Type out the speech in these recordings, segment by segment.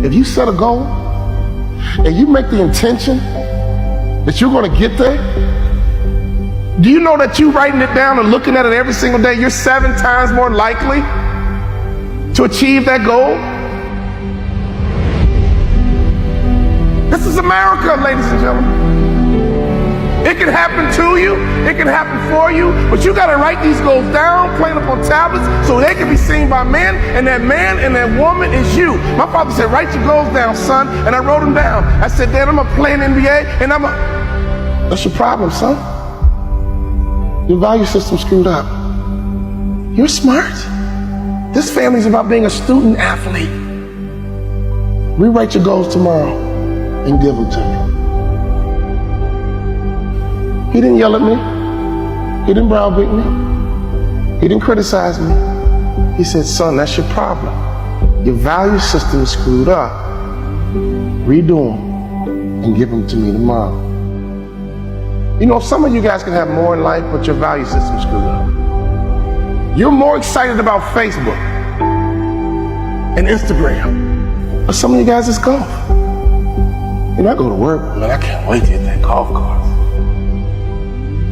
If you set a goal and you make the intention that you're going to get there, do you know that you writing it down and looking at it every single day, you're 7 times more likely to achieve that goal? This is America, ladies and gentlemen. It can happen to you, it can happen for you, but you gotta write these goals down, plain up on tablets, so they can be seen by men, and that man and that woman is you. My father said, write your goals down, son, and I wrote them down. I said, Dad, I'm gonna play in NBA, and that's your problem, son. Your value system's screwed up. You're smart. This family's about being a student athlete. Rewrite your goals tomorrow and give them to me. He didn't yell at me. He didn't browbeat me. He didn't criticize me. He said, son, that's your problem. Your value system is screwed up. Redo them and give them to me tomorrow. You know, some of you guys can have more in life, but your value system is screwed up. You're more excited about Facebook and Instagram, but some of you guys is golf. You know, I go to work, man, I can't wait to hit that golf course.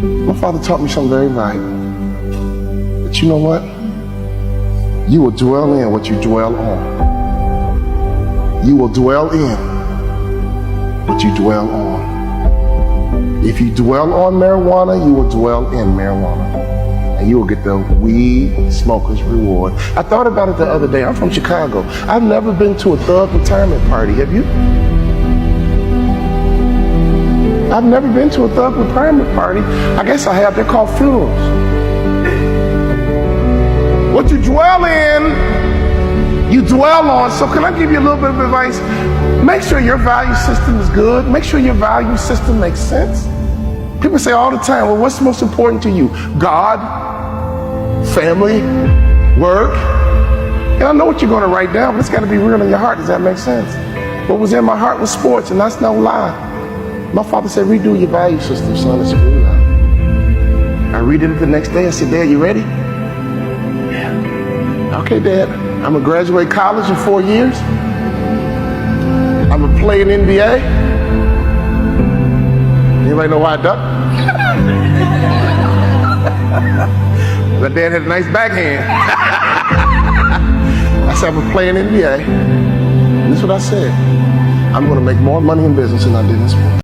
My father taught me something very valuable. But you know what? You will dwell in what you dwell on. You will dwell in what you dwell on. If you dwell on marijuana, you will dwell in marijuana. And you will get the weed smoker's reward. I thought about it the other day. I'm from Chicago. I've never been to a thug retirement party. Have you? I've never been to a thug retirement party. I guess I have. They're called funerals. What you dwell in, you dwell on. So can I give you a little bit of advice? Make sure your value system is good. Make sure your value system makes sense. People say all the time, well, what's most important to you? God, family, work. And I know what you're going to write down, but it's got to be real in your heart. Does that make sense? What was in my heart was sports, and that's no lie. My father said, redo your value system, son, it's screwed up. I read it the next day. I said, Dad, you ready? Yeah. Okay, Dad, I'm gonna graduate college in 4 years. I'm gonna play in NBA. Anybody know why I ducked? But Dad had a nice backhand. I said, I'm gonna play in NBA. And that's what I said. I'm gonna make more money in business than I did in sports.